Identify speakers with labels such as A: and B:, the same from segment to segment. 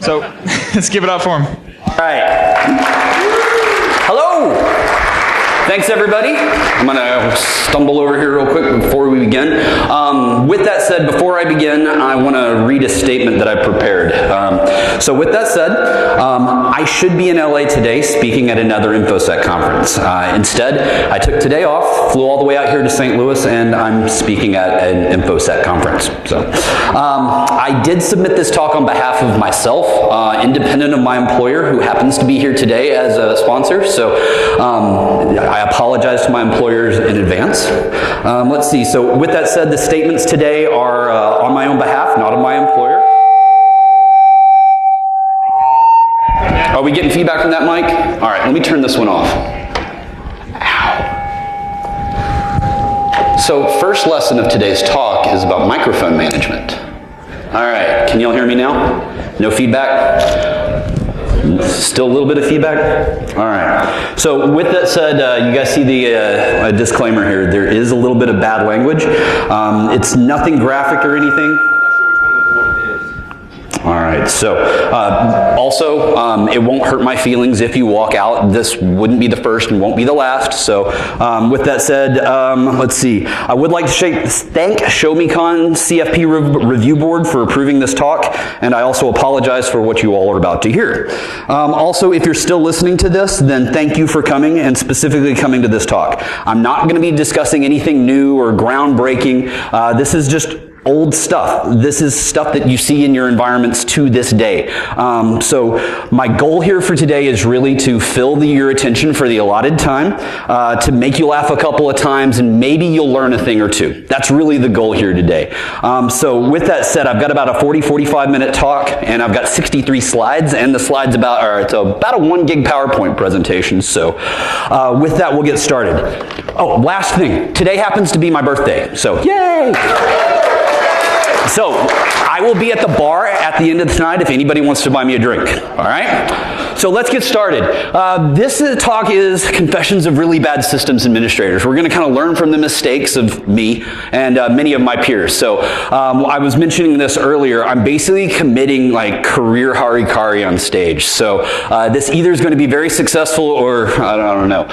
A: So let's give it up for him.
B: All right. Hello. Thanks, everybody. I'm going to stumble over here real quick before we begin. With that said, before I begin, I want to read a statement that I prepared. So with that said, I should be in LA today speaking at another InfoSec conference. Instead, I took today off, flew all the way out here to St. Louis, and I'm speaking at an InfoSec conference. So I did submit this talk on behalf of myself, independent of my employer, who happens to be here today as a sponsor. So I apologize to my employers in advance. Let's see. So with that said, the statements today are on my own behalf, not on my employer. Are we getting feedback from that mic? All right, let me turn this one off. Ow. So first lesson of today's talk is about microphone management. All right, can y'all hear me now? No feedback? Still a little bit of feedback? All right. So with that said, you guys see the disclaimer here. There is a little bit of bad language. It's nothing graphic or anything. All right, so also, it won't hurt my feelings if you walk out. This wouldn't be the first and won't be the last. So with that said, let's see. I would like to thank ShowMeCon CFP Review Board for approving this talk, and I also apologize for what you all are about to hear. Also, if you're still listening to this, then thank you for coming, and specifically coming to this talk. I'm not going to be discussing anything new or groundbreaking. This is just old stuff. This is stuff that you see in your environments to this day. So my goal here for today is really to fill your attention for the allotted time, to make you laugh a couple of times, and maybe you'll learn a thing or two. That's really the goal here today. So with that said, I've got about a 40-45 minute talk, and I've got 63 slides, and the slides it's about a 1 gig PowerPoint presentation. So with that, we'll get started. Oh, last thing. Today happens to be my birthday, so yay! So, I will be at the bar at the end of the night if anybody wants to buy me a drink, all right? So let's get started. This talk is Confessions of Really Bad Systems Administrators. We're going to kind of learn from the mistakes of me and many of my peers. So I was mentioning this earlier. I'm basically committing like career harikari on stage. So this either is going to be very successful or I don't know.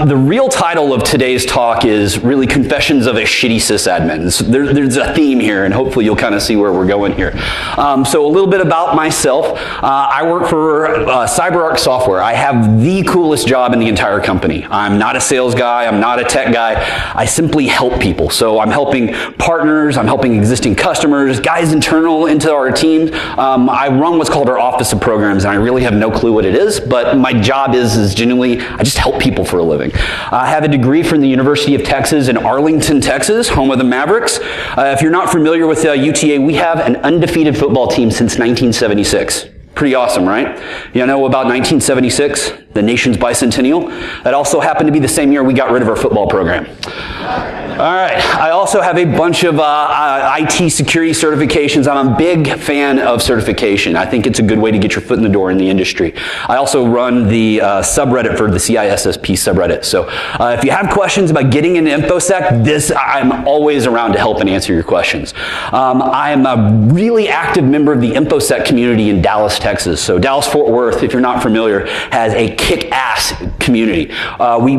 B: The real title of today's talk is really Confessions of a Shitty Sysadmin. There's a theme here, and hopefully you'll kind of see where we're going here. So a little bit about myself. I work for CyberArk Software. I have the coolest job in the entire company. I'm not a sales guy. I'm not a tech guy. I simply help people. So I'm helping partners. I'm helping existing customers, guys internal into our team. I run what's called our Office of Programs, and I really have no clue what it is, but my job is genuinely, I just help people for a living. I have a degree from the University of Texas in Arlington, Texas, home of the Mavericks. If you're not familiar with UTA, we have an undefeated football team since 1976. Pretty awesome, right? You know about 1976, the nation's bicentennial? That also happened to be the same year we got rid of our football program. All right, I also have a bunch of IT security certifications. I'm a big fan of certification. I think it's a good way to get your foot in the door in the industry. I also run the subreddit for the CISSP subreddit. So if you have questions about getting into InfoSec, I'm always around to help and answer your questions. I am a really active member of the InfoSec community in Dallas, Texas. So Dallas-Fort Worth, if you're not familiar, has a kick-ass community.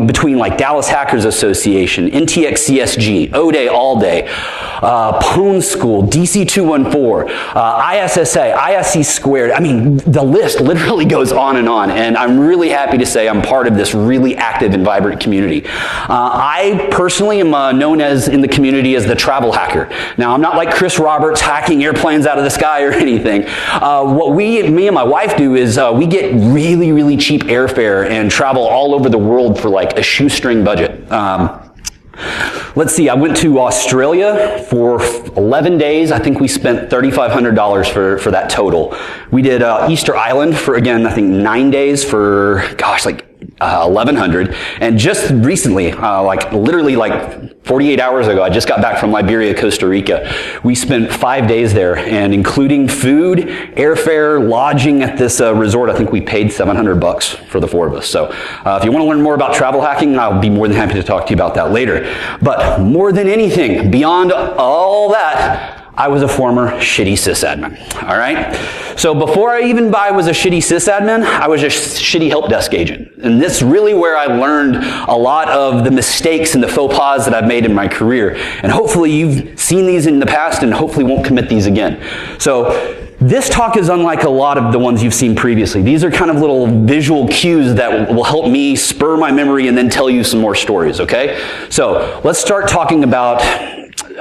B: Between like Dallas Hackers Association, NTX CSG, O-Day All Day, Pwn School, DC214, ISSA, ISC Squared. I mean, the list literally goes on, and I'm really happy to say I'm part of this really active and vibrant community. I personally am known in the community as the travel hacker. Now, I'm not like Chris Roberts hacking airplanes out of the sky or anything. What me and my wife do is we get really, really cheap airfare and travel all over the world for like a shoestring budget. Let's see, I went to Australia for 11 days. I think we spent $3,500 for that total. We did Easter Island for, again, I think 9 days for, gosh, like $1,100. And just recently, literally 48 hours ago, I just got back from Liberia, Costa Rica. We spent 5 days there, and including food, airfare, lodging at this resort, I think we paid $700 for the 4 of us. So if you want to learn more about travel hacking, I'll be more than happy to talk to you about that later. But more than anything, beyond all that, I was a former shitty sysadmin, all right? So before I was a shitty sysadmin, I was a shitty help desk agent. And this is really where I learned a lot of the mistakes and the faux pas that I've made in my career. And hopefully you've seen these in the past and hopefully won't commit these again. So this talk is unlike a lot of the ones you've seen previously. These are kind of little visual cues that will help me spur my memory and then tell you some more stories, okay? So let's start talking about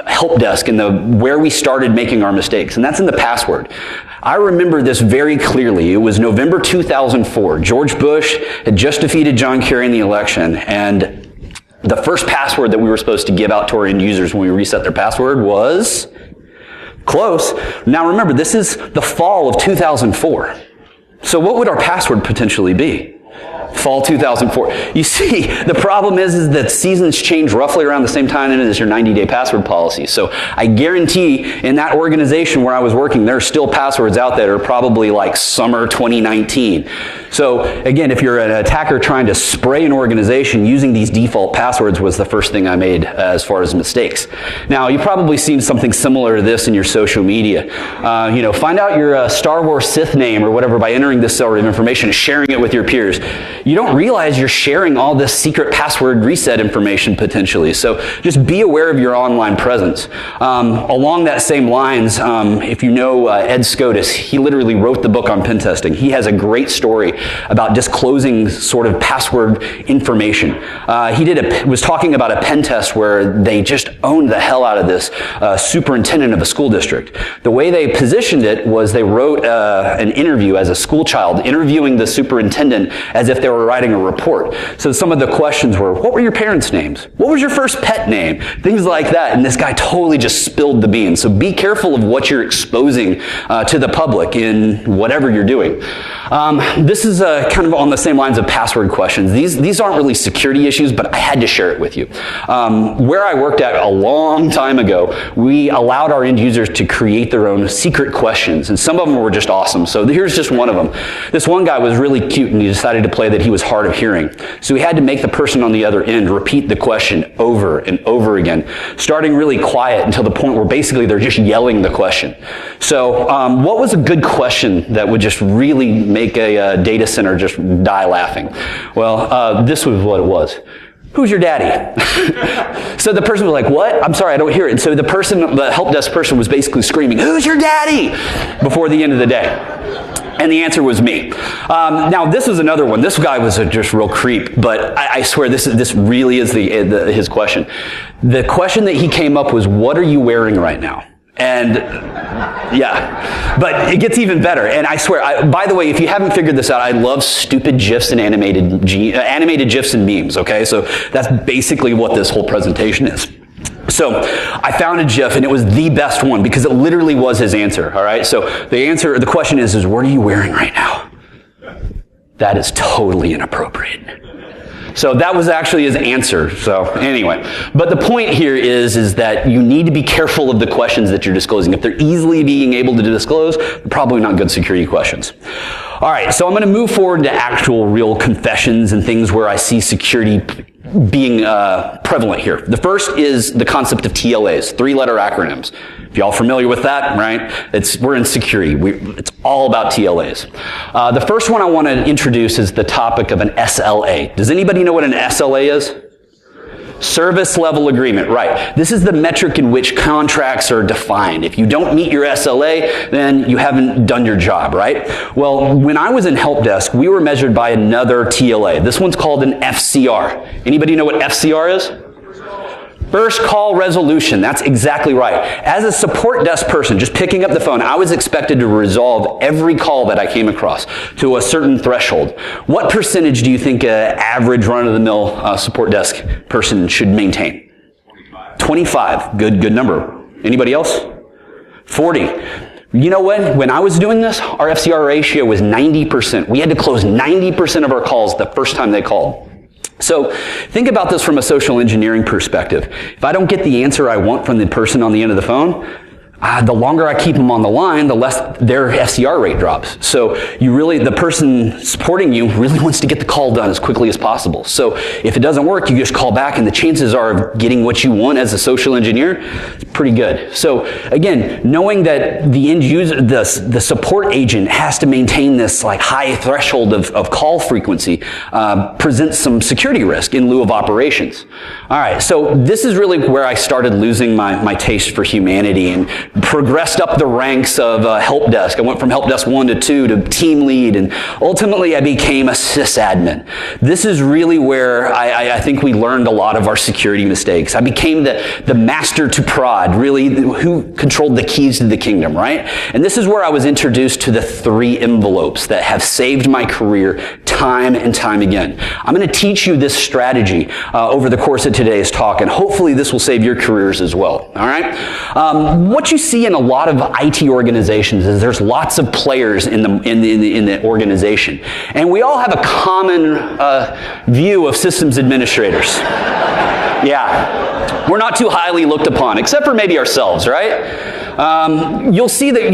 B: Helpdesk and where we started making our mistakes, and that's in the password. I remember this very clearly. It was November 2004. George Bush had just defeated John Kerry in the election, and the first password that we were supposed to give out to our end users when we reset their password was close. Now remember, this is the fall of 2004. So what would our password potentially be? Fall 2004. You see, the problem is that seasons change roughly around the same time as your 90-day password policy. So I guarantee in that organization where I was working, there are still passwords out there that are probably like summer 2019. So again, if you're an attacker trying to spray an organization, using these default passwords was the first thing I made as far as mistakes. Now, you've probably seen something similar to this in your social media. Find out your Star Wars Sith name or whatever by entering this sort of information and sharing it with your peers. You don't realize you're sharing all this secret password reset information potentially. So just be aware of your online presence. Along that same lines, if you know Ed Scotus, he literally wrote the book on pen testing. He has a great story about disclosing sort of password information. He was talking about a pen test where they just owned the hell out of this superintendent of a school district. The way they positioned it was they wrote an interview as a school child, interviewing the superintendent as if they were writing a report. So some of the questions were, what were your parents' names? What was your first pet name? Things like that. And this guy totally just spilled the beans. So be careful of what you're exposing to the public in whatever you're doing. This is kind of on the same lines of password questions. These aren't really security issues, but I had to share it with you. Where I worked at a long time ago, we allowed our end users to create their own secret questions, and some of them were just awesome. So here's just one of them. This one guy was really cute, and he decided to play that he was hard of hearing. So he had to make the person on the other end repeat the question over and over again, starting really quiet until the point where basically they're just yelling the question. So what was a good question that would just really make a data center just die laughing? Well, this was what it was. Who's your daddy? So the person was like, what? I'm sorry, I don't hear it. And so the help desk person was basically screaming, who's your daddy? Before the end of the day. And the answer was me. Now, this was another one. This guy was just real creep, but I swear this really is his question. The question that he came up was, what are you wearing right now? And yeah, but it gets even better. And I swear, by the way, if you haven't figured this out, I love stupid GIFs and animated GIFs and memes, okay? So that's basically what this whole presentation is. So I found a GIF, and it was the best one because it literally was his answer, all right? So the question is what are you wearing right now? That is totally inappropriate. So that was actually his answer. So anyway, but the point here is that you need to be careful of the questions that you're disclosing. If they're easily being able to disclose, they're probably not good security questions. All right, so I'm going to move forward to actual real confessions and things where I see security being prevalent here. The first is the concept of TLAs, 3-letter acronyms. If y'all familiar with that, right? We're in security. It's all about TLAs. The first one I want to introduce is the topic of an SLA. Does anybody know what an SLA is? Service level agreement, right. This is the metric in which contracts are defined. If you don't meet your SLA, then you haven't done your job, right? Well, when I was in Helpdesk, we were measured by another TLA. This one's called an FCR. Anybody know what FCR is? First call resolution. That's exactly right. As a support desk person, just picking up the phone, I was expected to resolve every call that I came across to a certain threshold. What percentage do you think an average run-of-the-mill support desk person should maintain? 25. Good number. Anybody else? 40. You know what? When I was doing this, our FCR ratio was 90%. We had to close 90% of our calls the first time they called. So think about this from a social engineering perspective. If I don't get the answer I want from the person on the end of the phone, the longer I keep them on the line, the less their FCR rate drops. So the person supporting you really wants to get the call done as quickly as possible. So if it doesn't work, you just call back, and the chances are of getting what you want as a social engineer is pretty good. So again, knowing that the end user, the support agent has to maintain this like high threshold of call frequency presents some security risk in lieu of operations. All right, so this is really where I started losing my taste for humanity and progressed up the ranks of Helpdesk. I went from Helpdesk 1 to 2 to team lead, and ultimately I became a sysadmin. This is really where I think we learned a lot of our security mistakes. I became the master to prod, really who controlled the keys to the kingdom, right? And this is where I was introduced to the 3 envelopes that have saved my career time and time again. I'm going to teach you this strategy over the course of today's talk, and hopefully this will save your careers as well. All right? What you see in a lot of IT organizations is there's lots of players in the organization, and we all have a common view of systems administrators. Yeah, we're not too highly looked upon, except for maybe ourselves, right? You'll see that,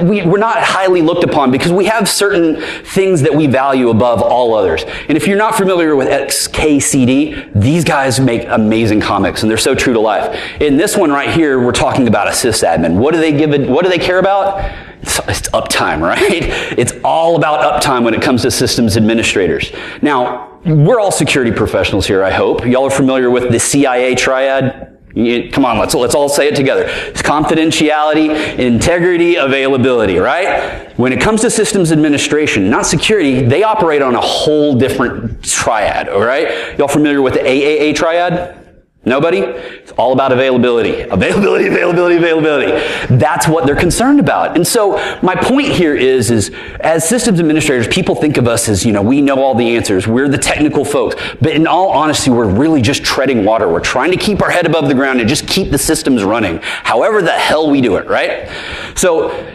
B: we're not highly looked upon because we have certain things that we value above all others. And if you're not familiar with XKCD, these guys make amazing comics, and they're so true to life. In this one right here, we're talking about a sysadmin. What do they care about? It's uptime, right? It's all about uptime when it comes to systems administrators. Now, we're all security professionals here, I hope. Y'all are familiar with the CIA triad? Come on, let's all say it together. It's confidentiality, integrity, availability, right? When it comes to systems administration, not security, they operate on a whole different triad, all right? Y'all familiar with the AAA triad? Nobody? It's all about availability. Availability, availability, availability. That's what they're concerned about. And so my point here is as systems administrators, people think of us as, we know all the answers. We're the technical folks. But in all honesty, we're really just treading water. We're trying to keep our head above the ground and just keep the systems running. However the hell we do it, right? So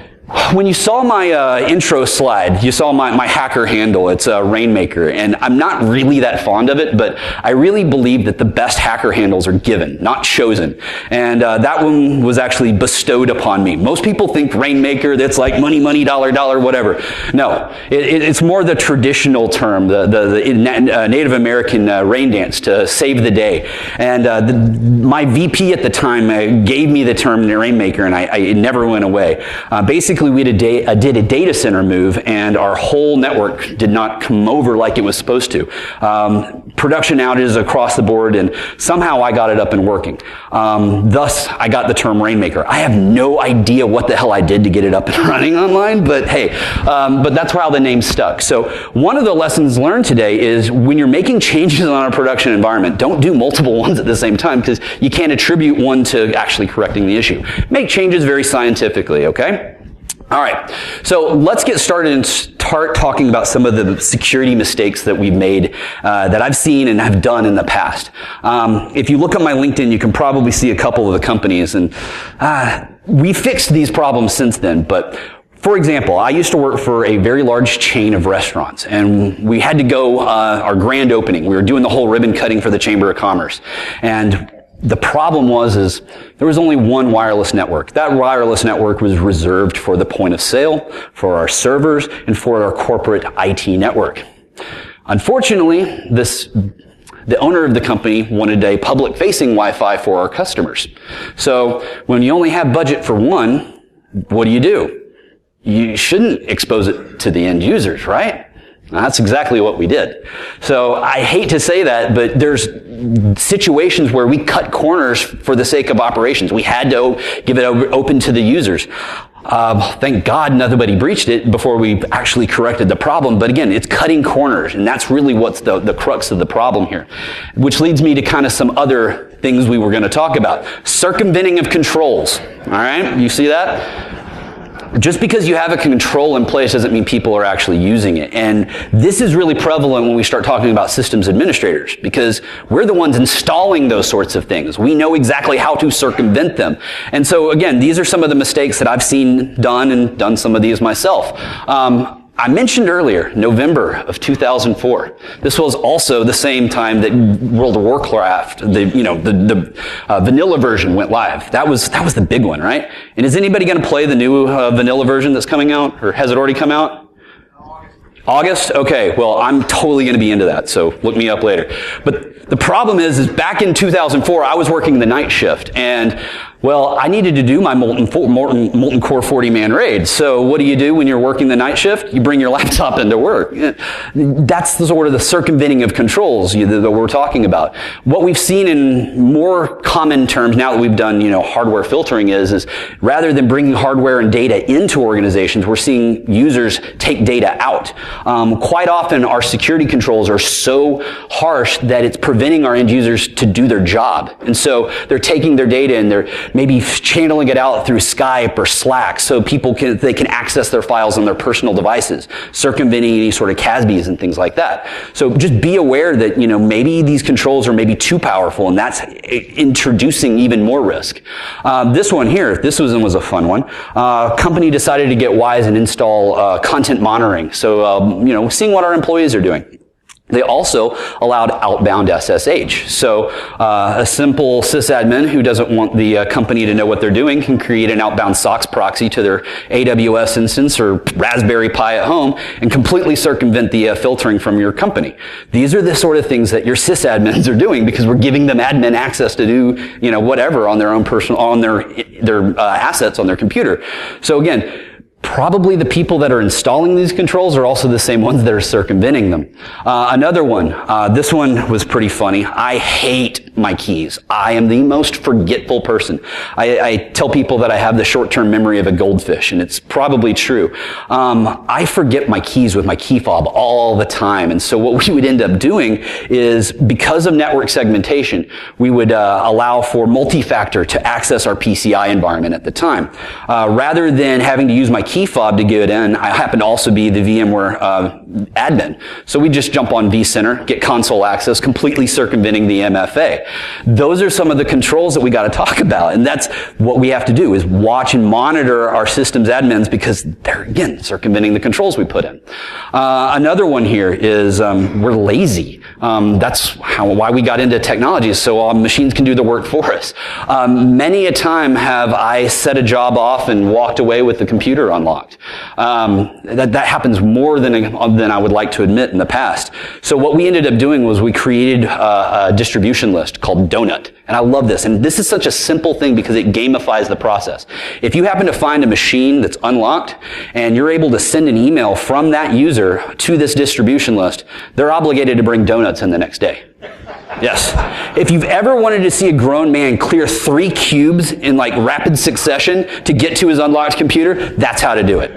B: when you saw my intro slide, you saw my hacker handle. It's Rainmaker, and I'm not really that fond of it, but I really believe that the best hacker handles are given, not chosen. And that one was actually bestowed upon me. Most people think Rainmaker, that's like money, money, dollar, dollar, whatever. No, it's more the traditional term, the Native American rain dance to save the day. And my VP at the time gave me the term Rainmaker, and it never went away. Basically, we did a data center move, and our whole network did not come over like it was supposed to. Production outages across the board, and somehow I got it up and working. Thus, I got the term Rainmaker. I have no idea what the hell I did to get it up and running online, but hey, but that's how the name stuck. So one of the lessons learned today is when you're making changes on a production environment, don't do multiple ones at the same time, because you can't attribute one to actually correcting the issue. Make changes very scientifically, okay? All right, so let's get started and start talking about some of the security mistakes that we've made that I've seen and have done in the past. If you look at my LinkedIn, you can probably see a couple of the companies, and we fixed these problems since then. But for example, I used to work for a very large chain of restaurants, and we had to go our grand opening. We were doing the whole ribbon cutting for the Chamber of Commerce, and the problem was there was only one wireless network. That wireless network was reserved for the point of sale, for our servers, and for our corporate IT network. Unfortunately, the owner of the company wanted a public-facing Wi-Fi for our customers. So when you only have budget for one, what do? You shouldn't expose it to the end users, right? That's exactly what we did. So I hate to say that, but there's situations where we cut corners for the sake of operations. We had to give it open to the users. Thank God nobody breached it before we actually corrected the problem. But again, it's cutting corners, and that's really what's the crux of the problem here. Which leads me to kind of some other things we were going to talk about. Circumventing of controls. All right, you see that? Just because you have a control in place doesn't mean people are actually using it. And this is really prevalent when we start talking about systems administrators, because we're the ones installing those sorts of things. We know exactly how to circumvent them. And so again, these are some of the mistakes that I've seen done, and done some of these myself. I mentioned earlier, November of 2004. This was also the same time that World of Warcraft, the vanilla version went live. That was the big one, right? And is anybody going to play the new vanilla version that's coming out, or has it already come out? August? Okay, well, I'm totally going to be into that, so look me up later. But the problem is back in 2004, I was working the night shift, and well, I needed to do my Molten Core 40-man raid. So what do you do when you're working the night shift? You bring your laptop into work. That's the sort of the circumventing of controls that we're talking about. What we've seen in more common terms now that we've done, hardware filtering is rather than bringing hardware and data into organizations, we're seeing users take data out. Quite often, our security controls are so harsh that it's preventing our end users to do their job. And so they're taking their data and they're maybe channeling it out through Skype or Slack so they can access their files on their personal devices, circumventing any sort of CASBs and things like that. So just be aware that, maybe these controls are maybe too powerful, and that's introducing even more risk. This one here, this was a fun one. Company decided to get wise and install content monitoring. So, seeing what our employees are doing. They also allowed outbound SSH. So a simple sysadmin who doesn't want the company to know what they're doing can create an outbound SOX proxy to their AWS instance or Raspberry Pi at home and completely circumvent the filtering from your company. These are the sort of things that your sysadmins are doing because we're giving them admin access to do, whatever on their own their assets on their computer. So again, probably the people that are installing these controls are also the same ones that are circumventing them. Another one, this one was pretty funny. I hate my keys. I am the most forgetful person. I tell people that I have the short-term memory of a goldfish, and it's probably true. I forget my keys with my key fob all the time, and so what we would end up doing is, because of network segmentation, we would allow for multi-factor to access our PCI environment at the time. Rather than having to use my key fob to get in, I happen to also be the VMware admin. So we just jump on vCenter, get console access, completely circumventing the MFA. Those are some of the controls that we got to talk about, and that's what we have to do, is watch and monitor our systems admins because they're, again, circumventing the controls we put in. Another one here is we're lazy. That's why we got into technology, so our machines can do the work for us. Many a time have I set a job off and walked away with the computer unlocked. That happens more than I would like to admit in the past. So what we ended up doing was we created a distribution list called Donut. And I love this. And this is such a simple thing because it gamifies the process. If you happen to find a machine that's unlocked and you're able to send an email from that user to this distribution list, they're obligated to bring donuts in the next day. Yes. If you've ever wanted to see a grown man clear 3 cubes in rapid succession to get to his unlocked computer, that's how to do it.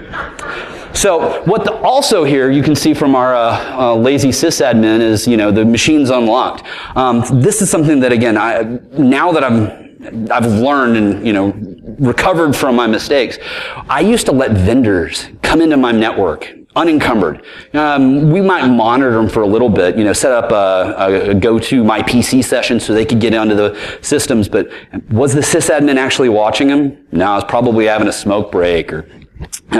B: So also here you can see from our lazy sysadmin is, the machine's unlocked. This is something that, again, now that I've learned and, recovered from my mistakes, I used to let vendors come into my network unencumbered. We might monitor them for a little bit, set up a go-to my PC session so they could get onto the systems, but was the sysadmin actually watching them? No, I was probably having a smoke break or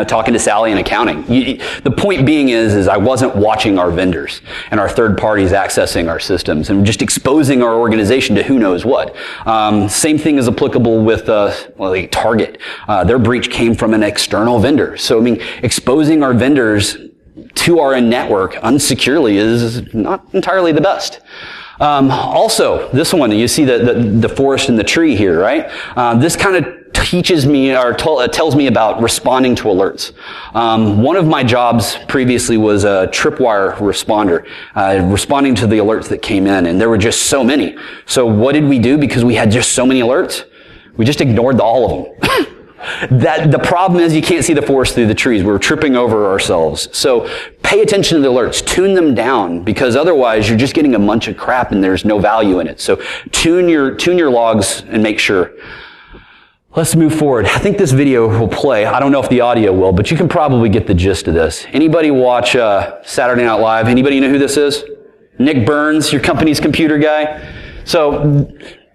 B: talking to Sally in accounting. The point being is I wasn't watching our vendors and our third parties accessing our systems and just exposing our organization to who knows what. Same thing is applicable with Target. Their breach came from an external vendor. So, exposing our vendors to our network unsecurely is not entirely the best. Also, this one, you see the forest and the tree here, right? This kind of teaches me or tells me about responding to alerts. One of my jobs previously was a tripwire responder, responding to the alerts that came in, and there were just so many. So what did we do because we had just so many alerts? We just ignored all of them. The problem is you can't see the forest through the trees. We're tripping over ourselves. So pay attention to the alerts. Tune them down because otherwise you're just getting a bunch of crap and there's no value in it. So tune your logs and make sure. Let's move forward. I think this video will play. I don't know if the audio will, but you can probably get the gist of this. Anybody watch Saturday Night Live? Anybody know who this is? Nick Burns, your company's computer guy. So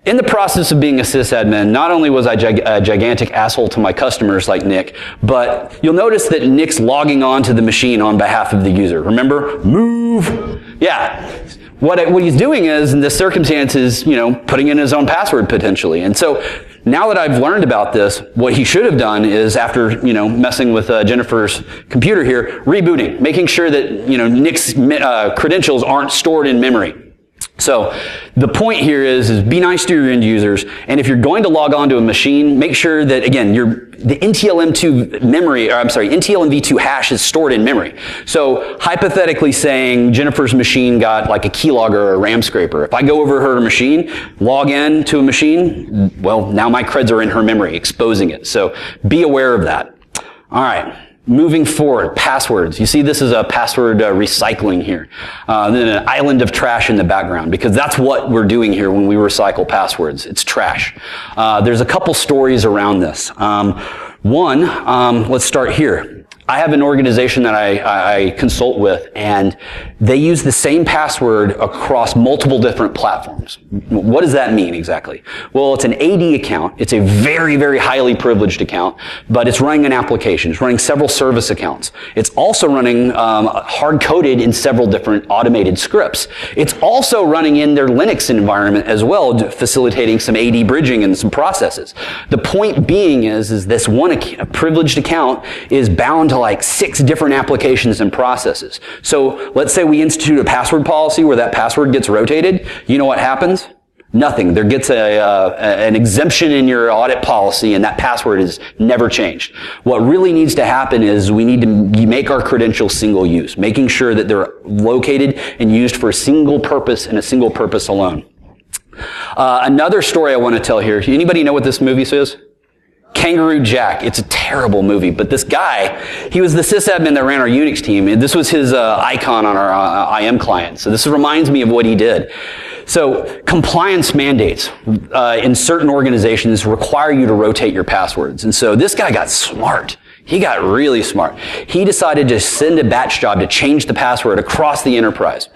B: In the process of being a sysadmin, not only was I a gigantic asshole to my customers like Nick, but you'll notice that Nick's logging on to the machine on behalf of the user. Remember? Move! Yeah. What he's doing is, in this circumstance, is, putting in his own password potentially. And so, now that I've learned about this, what he should have done is, after, messing with Jennifer's computer here, rebooting, making sure that, Nick's credentials aren't stored in memory. So the point here is be nice to your end users, and if you're going to log on to a machine, make sure that, again, the NTLM2 hash is stored in memory. So hypothetically saying Jennifer's machine got like a keylogger or a RAM scraper. If I go over her machine, log in to a machine, well, now my creds are in her memory, exposing it. So be aware of that. All right. Moving forward, passwords. You see this is a password recycling here. Then an island of trash in the background, because that's what we're doing here when we recycle passwords. It's trash. There's a couple stories around this. One, let's start here. I have an organization that I consult with, and they use the same password across multiple different platforms. What does that mean exactly? Well, it's an AD account. It's a very, very highly privileged account, but it's running an application. It's running several service accounts. It's also running hard-coded in several different automated scripts. It's also running in their Linux environment as well, facilitating some AD bridging and some processes. The point being is this one privileged account is bound to like 6 different applications and processes. So let's say we institute a password policy where that password gets rotated. You know what happens? Nothing. There gets an exemption in your audit policy, and that password is never changed. What really needs to happen is we need to make our credentials single use, making sure that they're located and used for a single purpose and a single purpose alone. Another story I want to tell here. Anybody know what this movie is? Kangaroo Jack. It's a terrible movie, but this guy, he was the sysadmin that ran our Unix team, and this was his icon on our IM client. So this reminds me of what he did. So compliance mandates in certain organizations require you to rotate your passwords. And so this guy got smart. He got really smart. He decided to send a batch job to change the password across the enterprise.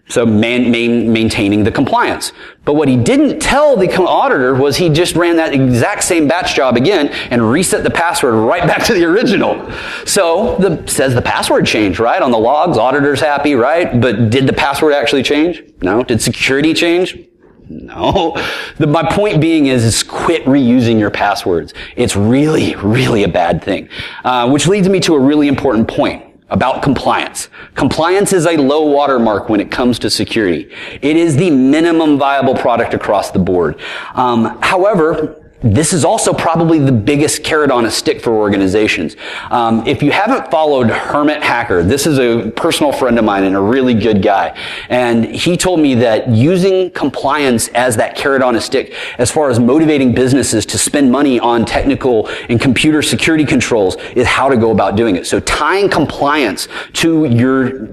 B: So maintaining the compliance. But what he didn't tell the auditor was he just ran that exact same batch job again and reset the password right back to the original. So says the password changed, right? On the logs, auditor's happy, right? But did the password actually change? No. Did security change? No. My point being is quit reusing your passwords. It's really, really a bad thing. Which leads me to a really important point about compliance. Compliance is a low watermark when it comes to security. It is the minimum viable product across the board. However, this is also probably the biggest carrot on a stick for organizations. If you haven't followed Hermit Hacker, this is a personal friend of mine and a really good guy. And he told me that using compliance as that carrot on a stick, as far as motivating businesses to spend money on technical and computer security controls, is how to go about doing it. So tying compliance to your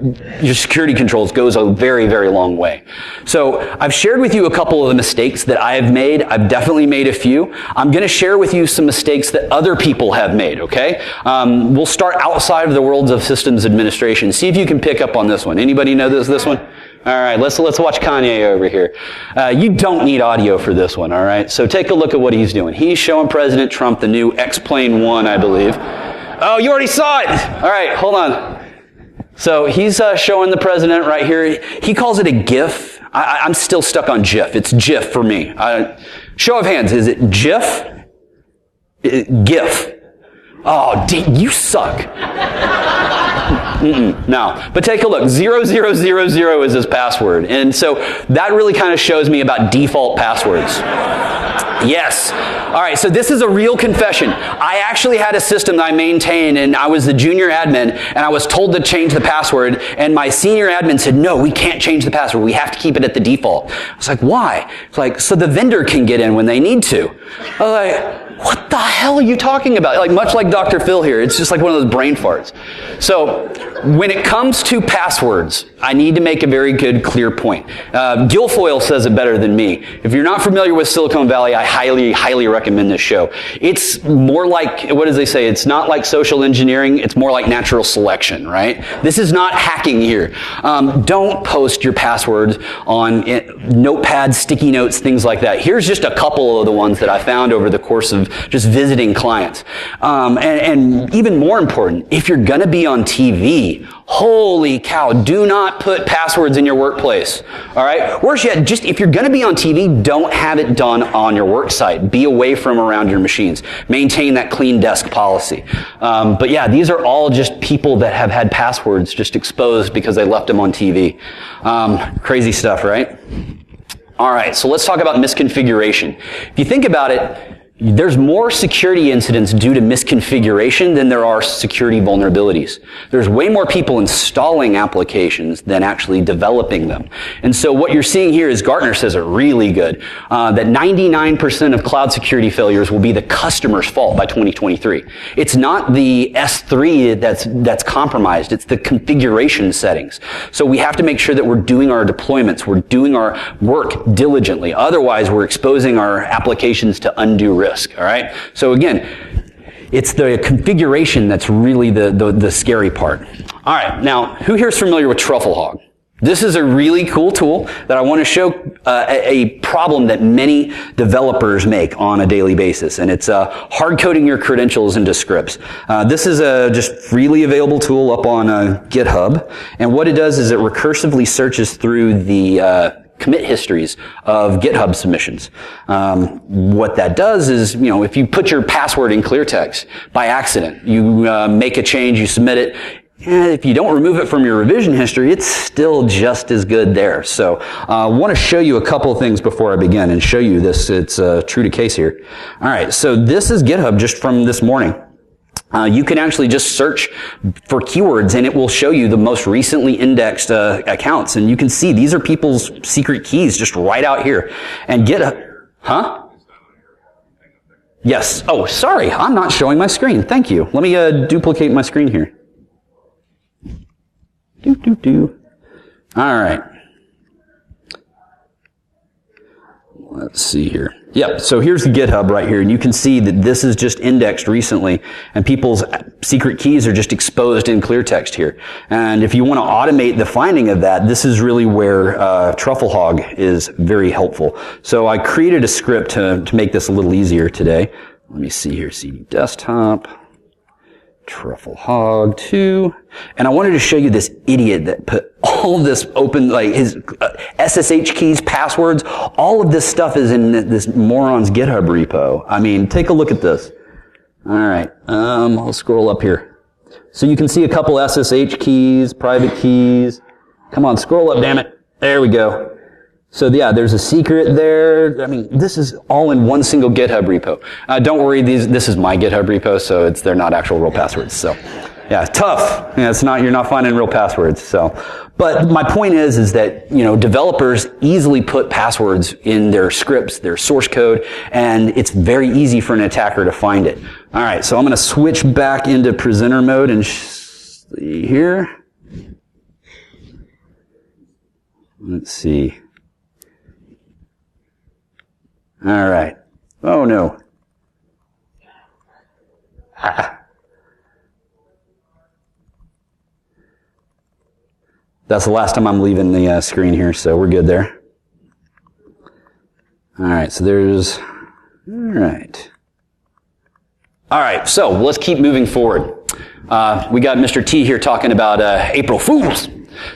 B: security controls goes a very, very long way. So I've shared with you a couple of the mistakes that I have made. I've definitely made a few. I'm going to share with you some mistakes that other people have made, okay? We'll start outside of the worlds of systems administration. See if you can pick up on this one. Anybody know this one? All right, let's watch Kanye over here. You don't need audio for this one, all right? So take a look at what he's doing. He's showing President Trump the new X-Plane 1, I believe. Oh, you already saw it! All right, hold on. So he's showing the president right here. He calls it a GIF. I'm still stuck on GIF. It's GIF for me. Show of hands. Is it GIF? GIF. Oh, you suck. No. But take a look. 0000 is his password. And so that really kind of shows me about default passwords. Yes. All right, so this is a real confession. I actually had a system that I maintained, and I was the junior admin, and I was told to change the password, and my senior admin said, no, we can't change the password. We have to keep it at the default. I was like, why? It's like, so the vendor can get in when they need to. I was like, what the hell are you talking about? Like, much like Dr. Phil here, it's just like one of those brain farts. So when it comes to passwords, I need to make a very good, clear point. Guilfoyle says it better than me. If you're not familiar with Silicon Valley, I highly, highly recommend this show. It's more like, what does they say? It's not like social engineering, it's more like natural selection, right? This is not hacking here. Don't post your passwords on notepads, sticky notes, things like that. Here's just a couple of the ones that I found over the course of just visiting clients. And even more important, if you're gonna be on TV, holy cow, do not put passwords in your workplace, all right? Worse yet, just if you're gonna be on TV, don't have it done on your work site. Be away from around your machines. Maintain that clean desk policy. But yeah, these are all just people that have had passwords just exposed because they left them on TV. Crazy stuff, right? All right, so let's talk about misconfiguration. If you think about it, there's more security incidents due to misconfiguration than there are security vulnerabilities. There's way more people installing applications than actually developing them. And so what you're seeing here is Gartner says it really good, that 99% of cloud security failures will be the customer's fault by 2023. It's not the S3 that's compromised, it's the configuration settings. So we have to make sure that we're doing our deployments, we're doing our work diligently. Otherwise, we're exposing our applications to undue risk. All right. So again, it's the configuration that's really the scary part. All right. Now, who here is familiar with Trufflehog? This is a really cool tool that I want to show a problem that many developers make on a daily basis, and it's hard coding your credentials into scripts. This is a just freely available tool up on GitHub, and what it does is it recursively searches through the commit histories of GitHub submissions. What that does is, if you put your password in clear text by accident, you make a change, you submit it, and if you don't remove it from your revision history, it's still just as good there. So I want to show you a couple of things before I begin and show you this. It's true to case here. All right, so this is GitHub just from this morning. You can actually just search for keywords and it will show you the most recently indexed accounts. And you can see these are people's secret keys just right out here. And GitHub, huh? Yes. Oh, sorry. I'm not showing my screen. Thank you. Let me duplicate my screen here. All right. Let's see here. Yep, so here's the GitHub right here, and you can see that this is just indexed recently, and people's secret keys are just exposed in clear text here. And if you want to automate the finding of that, this is really where Trufflehog is very helpful. So I created a script to make this a little easier today. Let me see here, CD desktop, Trufflehog 2, and I wanted to show you this idiot that put all this open, like his SSH keys, passwords, all of this stuff is in this moron's GitHub repo. I mean, take a look at this. All right, I'll scroll up here. So you can see a couple SSH keys, private keys. Come on, scroll up, damn it. There we go. So yeah, there's a secret there. I mean, this is all in one single GitHub repo. Don't worry, this is my GitHub repo, so they're not actual real passwords. So yeah, tough. Yeah, you're not finding real passwords. So, but my point is that, developers easily put passwords in their scripts, their source code, and it's very easy for an attacker to find it. All right, so I'm going to switch back into presenter mode and see here. Let's see. All right. Oh no. That's the last time I'm leaving the screen here, so we're good there. All right, so there's, all right. All right, so let's keep moving forward. We got Mr. T here talking about April Fools.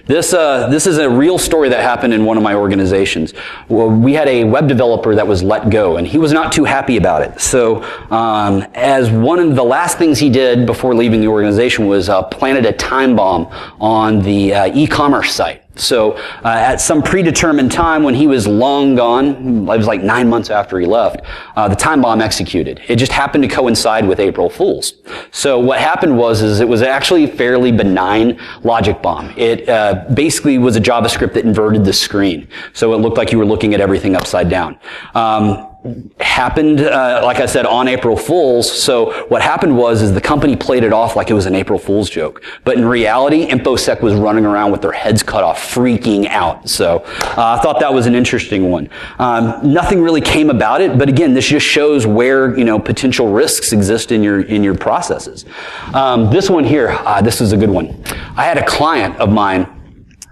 B: This is a real story that happened in one of my organizations. Well, we had a web developer that was let go, and he was not too happy about it. So, as one of the last things he did before leaving the organization was planted a time bomb on the e-commerce site. So, at some predetermined time when he was long gone, it was like 9 months after he left, the time bomb executed. It just happened to coincide with April Fools. So what happened was it was actually a fairly benign logic bomb. It basically was a JavaScript that inverted the screen. So it looked like you were looking at everything upside down. happened, like I said, on April Fool's. So what happened is the company played it off like it was an April Fool's joke. But in reality, InfoSec was running around with their heads cut off, freaking out. So I thought that was an interesting one. Nothing really came about it, but again, this just shows where, potential risks exist in your processes. This one here, this is a good one. I had a client of mine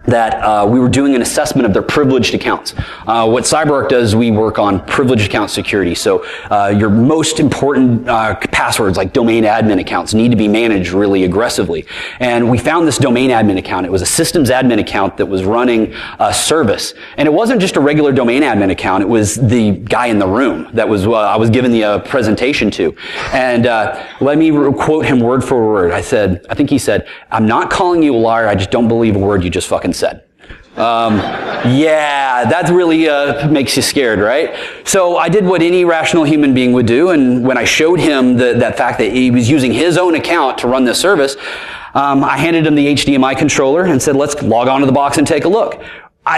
B: that we were doing an assessment of their privileged accounts. What CyberArk does, we work on privileged account security. So your most important passwords, like domain admin accounts, need to be managed really aggressively. And we found this domain admin account. It was a systems admin account that was running a service. And it wasn't just a regular domain admin account. It was the guy in the room that was I was giving the presentation to. And let me quote him word for word. I think he said, "I'm not calling you a liar. I just don't believe a word you just fucking said." Yeah, that really makes you scared, right? So I did what any rational human being would do, and when I showed him that fact that he was using his own account to run this service, I handed him the HDMI controller and said, "Let's log on to the box and take a look."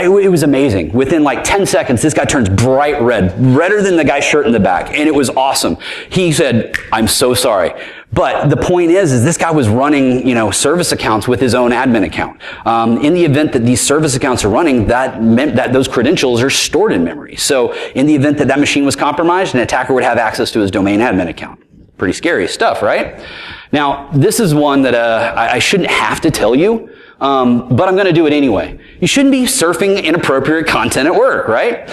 B: It was amazing. Within like 10 seconds, this guy turns bright red, redder than the guy's shirt in the back, and it was awesome. He said, "I'm so sorry." But the point is this guy was running, service accounts with his own admin account. In the event that these service accounts are running, that meant that those credentials are stored in memory. So in the event that that machine was compromised, an attacker would have access to his domain admin account. Pretty scary stuff, right? Now, this is one that I shouldn't have to tell you, but I'm going to do it anyway. You shouldn't be surfing inappropriate content at work, right?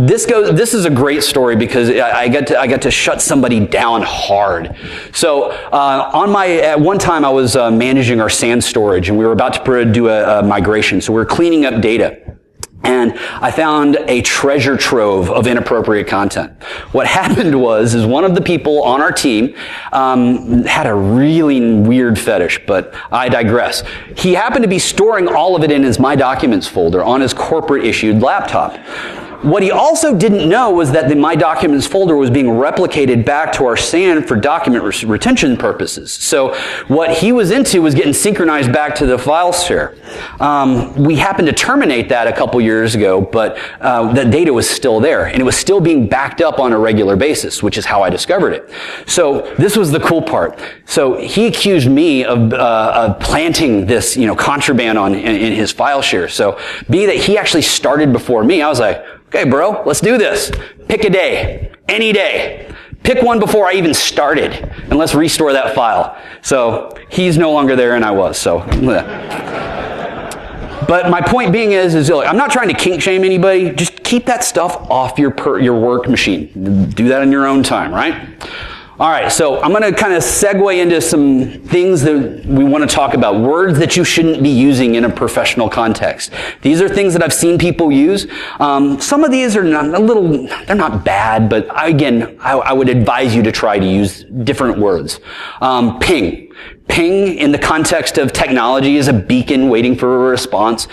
B: This is a great story because I got to shut somebody down hard. So at one time I was managing our SAN storage, and we were about to do a migration. So we were cleaning up data. And I found a treasure trove of inappropriate content. What happened is one of the people on our team had a really weird fetish, but I digress. He happened to be storing all of it in his My Documents folder on his corporate issued laptop. What he also didn't know was that the My Documents folder was being replicated back to our SAN for document retention purposes. So what he was into was getting synchronized back to the file share. We happened to terminate that a couple years ago, but the data was still there, and it was still being backed up on a regular basis, which is how I discovered it. So this was the cool part. So he accused me of planting this, contraband in his file share. So being that he actually started before me, I was like, "Okay, bro, let's do this. Pick a day, any day. Pick one before I even started, and let's restore that file." So he's no longer there, and I was. So, but my point being is look, I'm not trying to kink shame anybody. Just keep that stuff off your work machine. Do that in your own time, right? All right, so I'm going to kind of segue into some things that we want to talk about, words that you shouldn't be using in a professional context. These are things that I've seen people use. Some of these are they're not bad, but again, I would advise you to try to use different words. Ping. Ping in the context of technology is a beacon waiting for a response.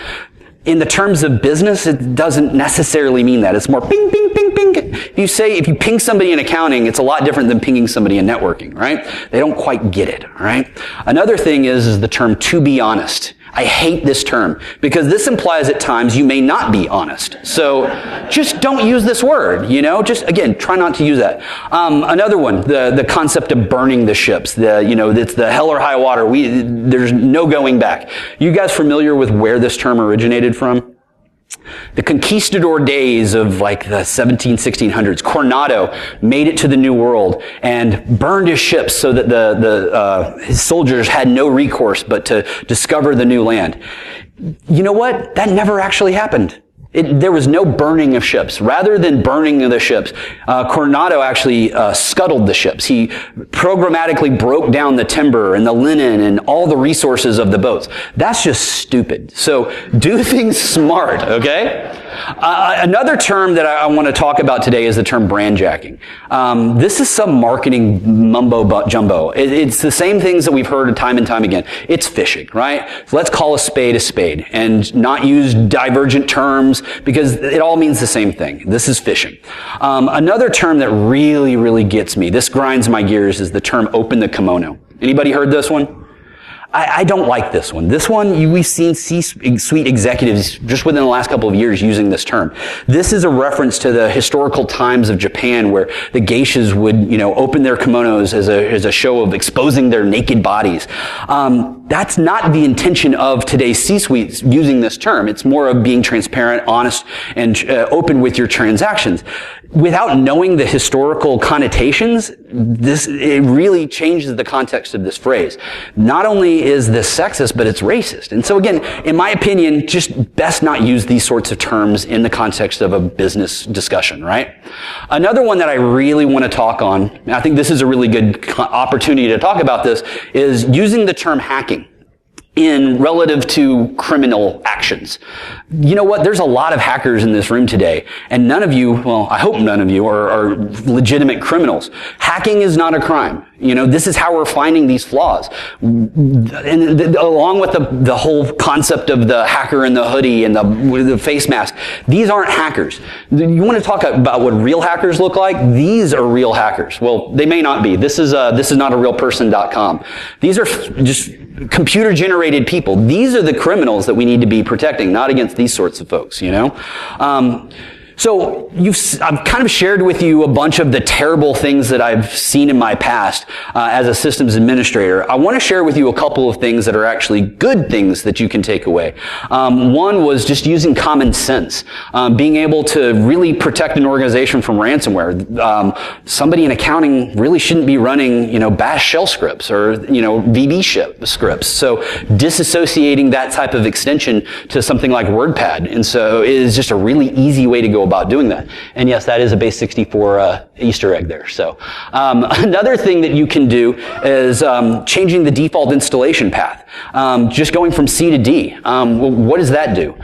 B: In the terms of business, it doesn't necessarily mean that. It's more ping, ping, ping, ping. If you ping somebody in accounting, it's a lot different than pinging somebody in networking, right? They don't quite get it, all right? Another thing is the term "to be honest." I hate this term because this implies at times you may not be honest. So just don't use this word, just again, try not to use that. Another one, the concept of burning the ships, it's the hell or high water. There's no going back. You guys familiar with where this term originated from? The conquistador days of like the 1600s, Coronado made it to the New World and burned his ships so that his soldiers had no recourse but to discover the new land. You know what? That never actually happened. There was no burning of ships. Rather than burning of the ships, Coronado actually scuttled the ships. He programmatically broke down the timber and the linen and all the resources of the boats. That's just stupid. So do things smart, okay? Another term that I want to talk about today is the term brandjacking. This is some marketing mumbo-jumbo. It's the same things that we've heard time and time again. It's phishing, right? So let's call a spade and not use divergent terms because it all means the same thing. This is phishing. Another term that really, really gets me, this grinds my gears, is the term "open the kimono." Anybody heard this one? I don't like this one. This one, we've seen C-suite executives just within the last couple of years using this term. This is a reference to the historical times of Japan where the geishas would, open their kimonos as a show of exposing their naked bodies. That's not the intention of today's C-suites using this term. It's more of being transparent, honest, and open with your transactions. Without knowing the historical connotations, it really changes the context of this phrase. Not only is this sexist, but it's racist. And so again, in my opinion, just best not use these sorts of terms in the context of a business discussion, right? Another one that I really want to talk on, and I think this is a really good opportunity to talk about this, is using the term hacking in relative to criminal actions. You know what? There's a lot of hackers in this room today, and none of you, well, I hope none of you are legitimate criminals. Hacking is not a crime. This is how we're finding these flaws. And along with the whole concept of the hacker in the hoodie and the face mask, these aren't hackers. You want to talk about what real hackers look like? These are real hackers. Well, they may not be. This is not a real person.com. These are just computer generated people. These are the criminals that we need to be protecting, not against these sorts of folks, So I've kind of shared with you a bunch of the terrible things that I've seen in my past as a systems administrator. I want to share with you a couple of things that are actually good things that you can take away. One was just using common sense, being able to really protect an organization from ransomware. Somebody in accounting really shouldn't be running, bash shell scripts or, VB scripts. So disassociating that type of extension to something like WordPad. And so it is just a really easy way to go about doing that. And yes, that is a base 64 Easter egg there. So another thing that you can do is changing the default installation path. Just going from C to D. What does that do?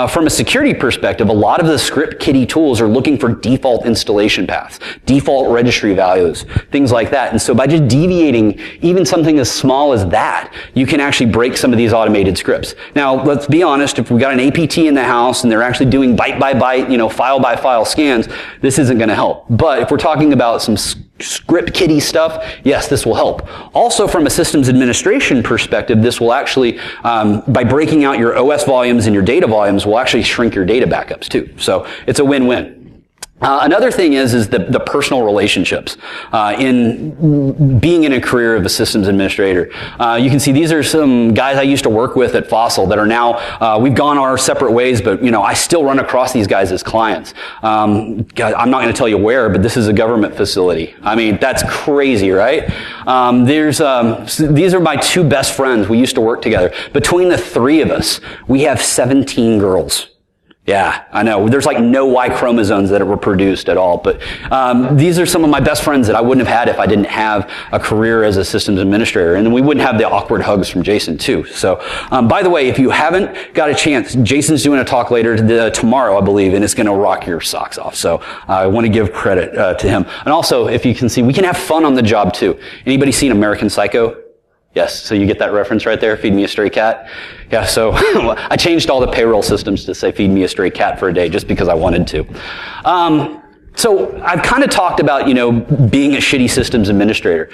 B: From a security perspective, a lot of the script kiddie tools are looking for default installation paths, default registry values, things like that. And so by just deviating even something as small as that, you can actually break some of these automated scripts. Now, let's be honest, if we've got an APT in the house and they're actually doing byte by byte, file by file scans, this isn't going to help. But if we're talking about some script kiddie stuff, yes, this will help. Also, from a systems administration perspective, this will actually, by breaking out your OS volumes and your data volumes, will actually shrink your data backups too. So it's a win-win. Another thing is the personal relationships in being in a career of a systems administrator. You can see these are some guys I used to work with at Fossil that are now, we've gone our separate ways, but I still run across these guys as clients. I'm not going to tell you where, but this is a government facility. I mean, that's crazy, right? These are my two best friends. We used to work together. Between the three of us, we have 17 girls. Yeah, I know. There's like no Y chromosomes that were produced at all. But these are some of my best friends that I wouldn't have had if I didn't have a career as a systems administrator. And then we wouldn't have the awkward hugs from Jason too. So, by the way, if you haven't got a chance, Jason's doing a talk later tomorrow, I believe, and it's going to rock your socks off. So I want to give credit to him. And also, if you can see, we can have fun on the job too. Anybody seen American Psycho? Yes, so you get that reference right there, feed me a stray cat. Yeah, so I changed all the payroll systems to say feed me a stray cat for a day just because I wanted to. So I've kind of talked about, being a shitty systems administrator.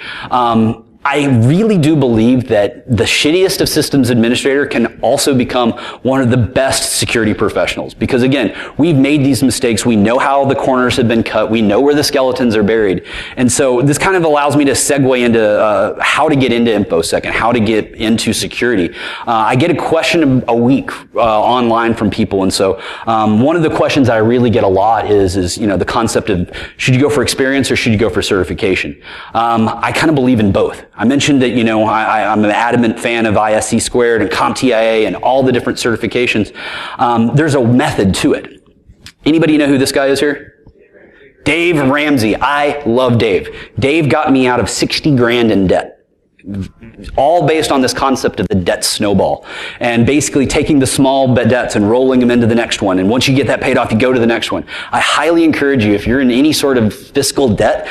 B: I really do believe that the shittiest of systems administrator can also become one of the best security professionals. Because again, we've made these mistakes. We know how the corners have been cut. We know where the skeletons are buried. And so this kind of allows me to segue into how to get into InfoSec and how to get into security. I get a question a week online from people. And so one of the questions I really get a lot is the concept of should you go for experience or should you go for certification? I kind of believe in both. I mentioned that, I'm an adamant fan of ISC squared and CompTIA and all the different certifications. There's a method to it. Anybody know who this guy is here? Dave Ramsey. I love Dave. Dave got me out of 60 grand in debt. All based on this concept of the debt snowball and basically taking the small debts and rolling them into the next one. And once you get that paid off, you go to the next one. I highly encourage you, if you're in any sort of fiscal debt,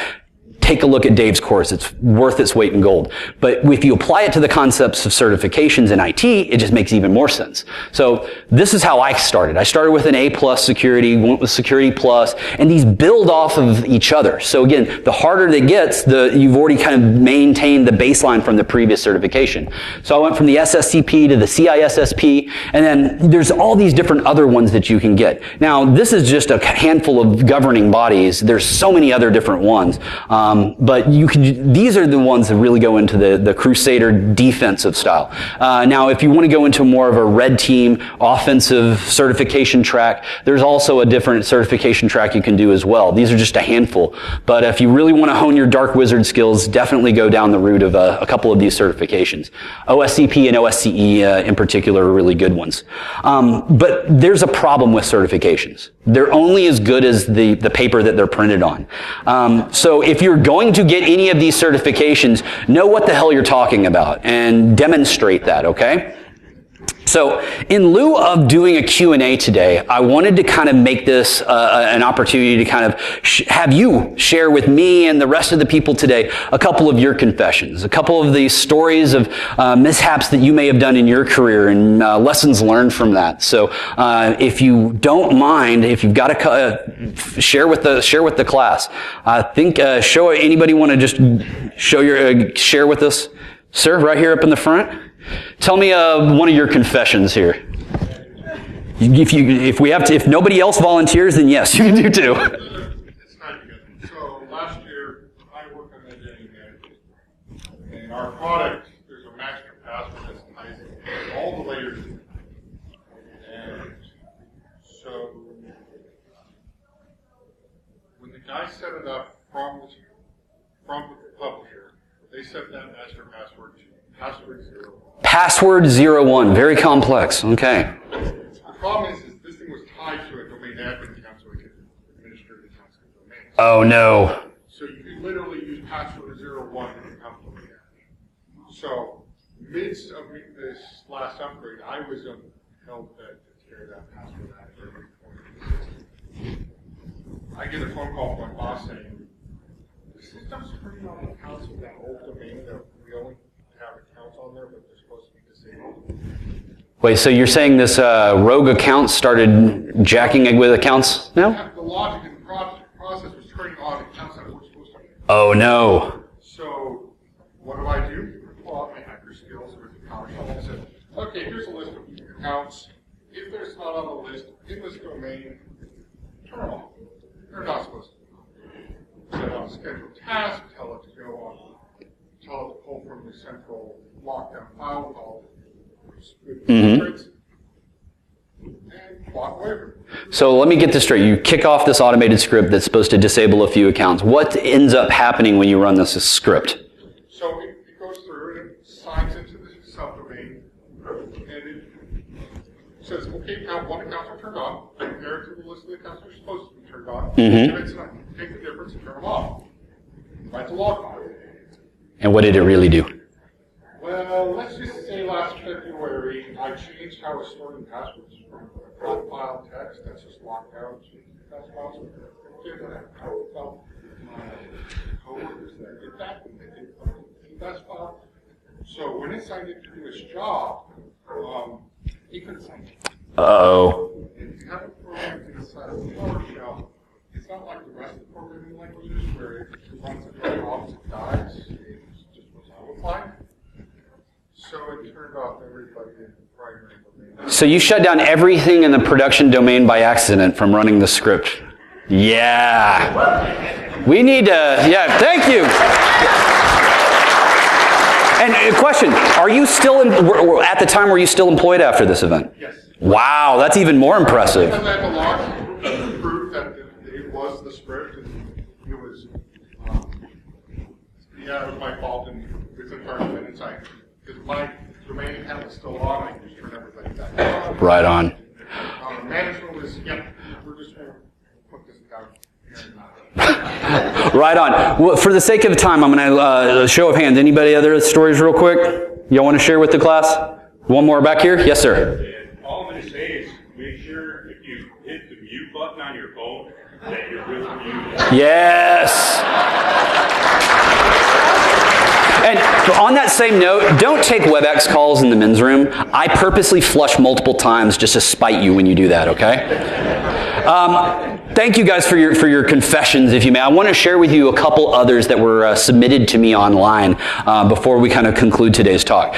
B: take a look at Dave's course. It's worth its weight in gold. But if you apply it to the concepts of certifications in IT, it just makes even more sense. So this is how I started. I started with an A+ security, went with security plus, and these build off of each other. So again, the harder it gets, you've already kind of maintained the baseline from the previous certification. So I went from the SSCP to the CISSP, and then there's all these different other ones that you can get. Now, this is just a handful of governing bodies. There's so many other different ones. But these are the ones that really go into the Crusader defensive style. Now, if you want to go into more of a red team offensive certification track, there's also a different certification track you can do as well. These are just a handful. But if you really want to hone your dark wizard skills, definitely go down the route of a couple of these certifications. OSCP and OSCE in particular are really good ones. But there's a problem with certifications. They're only as good as the paper that they're printed on. So if you're going to get any of these certifications, know what the hell you're talking about and demonstrate that, okay? So in lieu of doing a Q&A today, I wanted to kind of make this an opportunity to kind of have you share with me and the rest of the people today a couple of your confessions, a couple of these stories of mishaps that you may have done in your career and lessons learned from that. So if you don't mind, if you've got to share with the class, I think anybody want to just share with us, sir, right here up in the front. Tell me one of your confessions here. If nobody else volunteers, then yes, you can do too.
C: It's not good. So last year, I worked on identity management, and our product, there's a master password that's ties all the layers. And so when the guy set it up from the publisher, they set that master password to password 01.
B: Password 01, very complex. Okay.
C: The problem is this thing was tied to a domain admin account so we could administer the accounts and domains.
B: Oh no.
C: So you could literally use password 01 to become domain admin. So midst of this last upgrade, I was on Helpdesk to tear that password out of every point of the system. I get a phone call from my boss saying, the system's turning on accounts with that old domain that we only have accounts on there, but they're supposed to be disabled.
B: Wait, so you're saying this rogue account started jacking with accounts now?
C: Yeah, the logic and process was turning on accounts that weren't supposed to be.
B: Oh no.
C: So what do? Pull out my hacker skills with the PowerShell and said, okay, here's a list of accounts. If there's not on the list in this domain, turn them off. They're not supposed to. Set up a scheduled task, tell it to go on, tell it to pull from the central lockdown file called secrets, and walk away from it.
B: So let me get this straight. You kick off this automated script that's supposed to disable a few accounts. What ends up happening when you run this script?
C: So it goes through and it signs into the subdomain, and it says, okay, now one accounts are turned on, compare it to the list of the accounts that are supposed to be turned on, and it's not. Take the difference and turn them off. Write the log file.
B: And what did it really do?
C: Well, let's just say last February, I changed how I was storing passwords from a flat file text that's just locked out to that's files. I felt my coworkers that did that, and they did that's file. So when it signed in to do its job, he couldn't sign it.
B: Uh-oh.
C: If you have a program inside of PowerShell, it's not like the rest of the programming languages where it runs it right off, it dies, it just was amplified. So it turned off everybody in the primary domain.
B: So you shut down everything in the production domain by accident from running the script. Yeah. We need to, yeah, thank you. And a question, are you still, at the time, were you still employed after this event?
C: Yes.
B: Wow, that's even more impressive.
C: Because I have a log to prove that it was the script, and it was, yeah, it was my fault, and it's a tournament inside. Because my domain account was still on, I just turned everybody back on.
B: Right on.
C: Management was, yeah, we're just going to put this down here.
B: Right on. Well, for the sake of time, I'm going to show of hands. Anybody other stories real quick? Y'all want to share with the class? One more back here? Yes, sir.
D: All I'm going to say is make sure if you hit the mute button on your phone that you're with mute.
B: Yes. And on that same note, don't take WebEx calls in the men's room. I purposely flush multiple times just to spite you when you do that, okay? Thank you guys for your confessions, if you may. I want to share with you a couple others that were submitted to me online before we kind of conclude today's talk.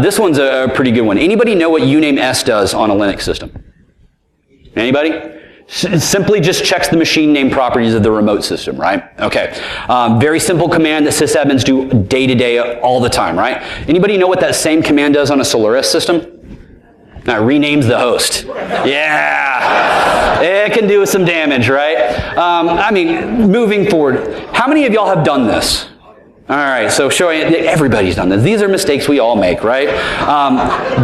B: This one's a pretty good one. Anybody know what uname S does on a Linux system? Anybody? Simply just checks the machine name properties of the remote system, right? Okay. Very simple command that sysadmins do day to day all the time, right? Anybody know what that same command does on a Solaris system? Now, it renames the host. Yeah. It can do some damage, right? I mean, moving forward, how many of y'all have done this? All right, so everybody's done this. These are mistakes we all make, right?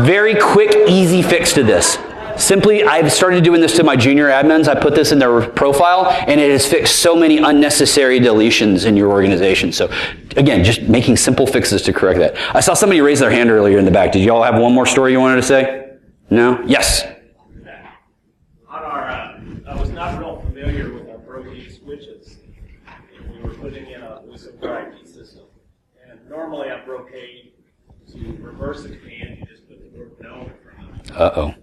B: Very quick, easy fix to this. Simply, I've started doing this to my junior admins. I put this in their profile, and it has fixed so many unnecessary deletions in your organization. So, again, just making simple fixes to correct that. I saw somebody raise their hand earlier in the back. Did you all have one more story you wanted to say? No? Yes?
E: On our, I was not real familiar with our Brocade switches. We were putting in a IP system. And normally on Brocade, to reverse the command, you just put the word no in front of it.
B: Uh-oh.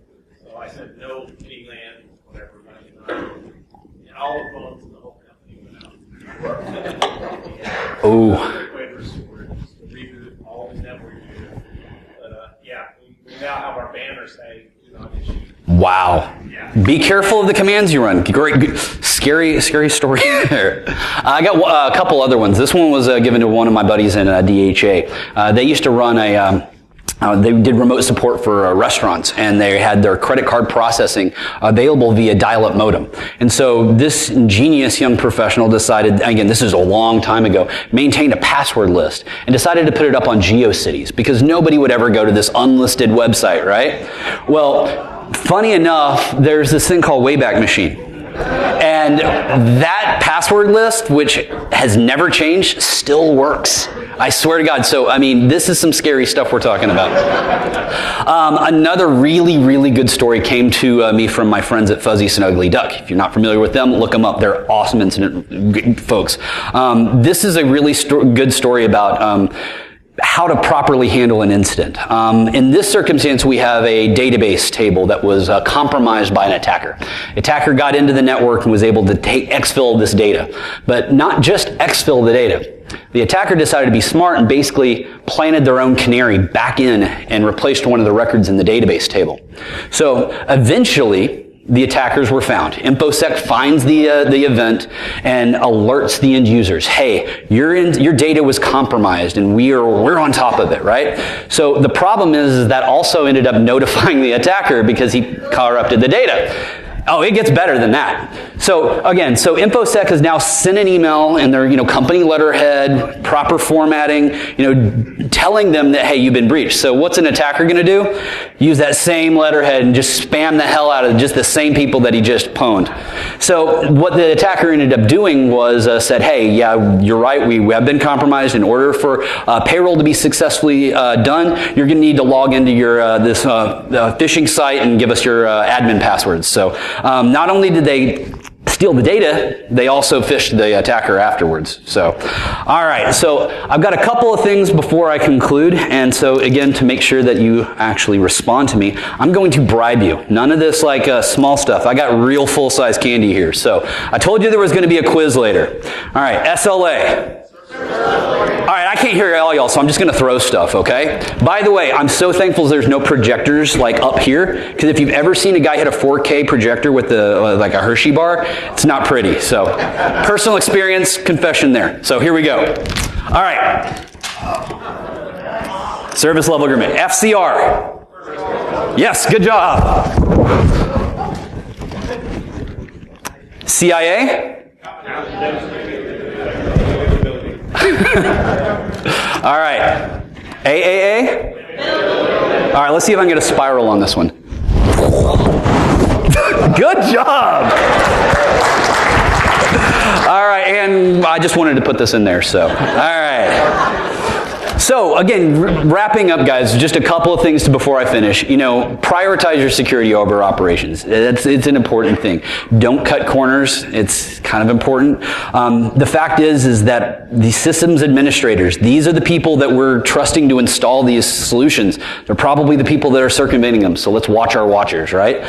E: So I said no, VLAN, whatever, 99. And all the phones in the whole company went out.
B: Oh.
E: Quick way to restore it, just to reboot all the network. But yeah, we now have our banner saying do not issue.
B: Wow.
E: Yeah.
B: Be careful of the commands you run. Great, scary story there. I got a couple other ones. This one was given to one of my buddies in DHA. They used to run they did remote support for restaurants, and they had their credit card processing available via dial-up modem. And so this ingenious young professional decided, again, this is a long time ago, maintained a password list and decided to put it up on GeoCities because nobody would ever go to this unlisted website, right? Well, funny enough, there's this thing called Wayback Machine. And that password list, which has never changed, still works. I swear to God. So, I mean, this is some scary stuff we're talking about. Another really, really good story came to me from my friends at Fuzzy Snuggly Duck. If you're not familiar with them, look them up. They're awesome incident folks. This is a really good story about how to properly handle an incident. In this circumstance, we have a database table that was compromised by an attacker. Attacker got into the network and was able to exfil this data. But not just exfil the data. The attacker decided to be smart and basically planted their own canary back in and replaced one of the records in the database table. So eventually, the attackers were found. InfoSec finds the event and alerts the end users. Hey, your data was compromised, and we're on top of it, right? So the problem is that also ended up notifying the attacker because he corrupted the data. Oh, it gets better than that. So again, InfoSec has now sent an email in their company letterhead, proper formatting, telling them that, hey, you've been breached. So what's an attacker going to do? Use that same letterhead and just spam the hell out of just the same people that he just pwned. So what the attacker ended up doing was said, hey, yeah, you're right, we have been compromised. In order for payroll to be successfully done, you're going to need to log into your this phishing site and give us your admin passwords. So not only did they steal the data, they also phished the attacker afterwards. So, all right. So I've got a couple of things before I conclude. And so again, to make sure that you actually respond to me, I'm going to bribe you. None of this like small stuff. I got real full-size candy here. So I told you there was going to be a quiz later. All right. SLA. All right, I can't hear all y'all, so I'm just going to throw stuff, okay? By the way, I'm so thankful there's no projectors like up here, because if you've ever seen a guy hit a 4K projector with like a Hershey bar, it's not pretty. So, personal experience, confession there. So here we go. All right. Service level agreement. FCR. Yes, good job. CIA? All right. AAA? All right, let's see if I can get a spiral on this one. Good job. All right, and I just wanted to put this in there, so. All right. So again, wrapping up, guys, just a couple of things before I finish. Prioritize your security over operations. It's an important thing. Don't cut corners. It's kind of important. The fact is that the systems administrators, these are the people that we're trusting to install these solutions. They're probably the people that are circumventing them. So let's watch our watchers, right?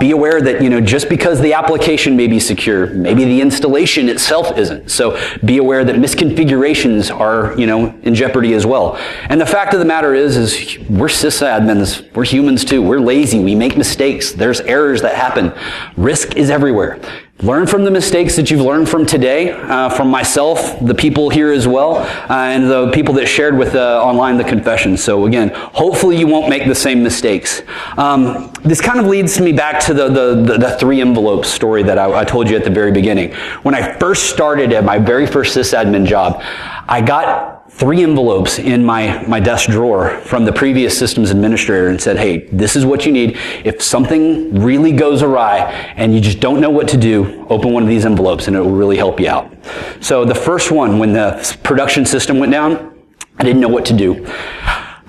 B: Be aware that, just because the application may be secure, maybe the installation itself isn't. So be aware that misconfigurations are, in jeopardy as well. And the fact of the matter is we're sysadmins. We're humans too. We're lazy. We make mistakes. There's errors that happen. Risk is everywhere. Learn from the mistakes that you've learned from today, from myself, the people here as well, and the people that shared with online the confession. So again, hopefully you won't make the same mistakes. This kind of leads me back to the 3 envelopes story that I told you at the very beginning. When I first started at my very first sysadmin job, I got 3 envelopes in my desk drawer from the previous systems administrator and said, hey, this is what you need. If something really goes awry and you just don't know what to do, open one of these envelopes and it will really help you out. So the first one, when the production system went down, I didn't know what to do.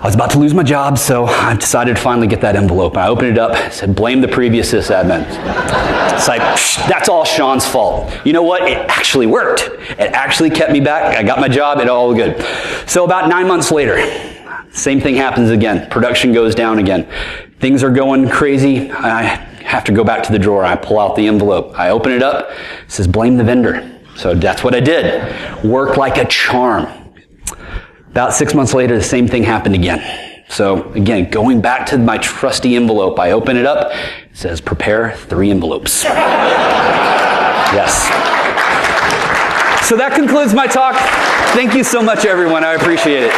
B: I was about to lose my job, so I decided to finally get that envelope. I opened it up, it said, blame the previous sysadmin. It's like, that's all Sean's fault. You know what? It actually worked. It actually kept me back. I got my job, it all good. So about 9 months later, same thing happens again. Production goes down again. Things are going crazy. I have to go back to the drawer. I pull out the envelope. I open it up. It says, blame the vendor. So that's what I did. Worked like a charm. About 6 months later, the same thing happened again. So again, going back to my trusty envelope, I open it up. It says, prepare 3 envelopes. Yes. So that concludes my talk. Thank you so much, everyone. I appreciate it.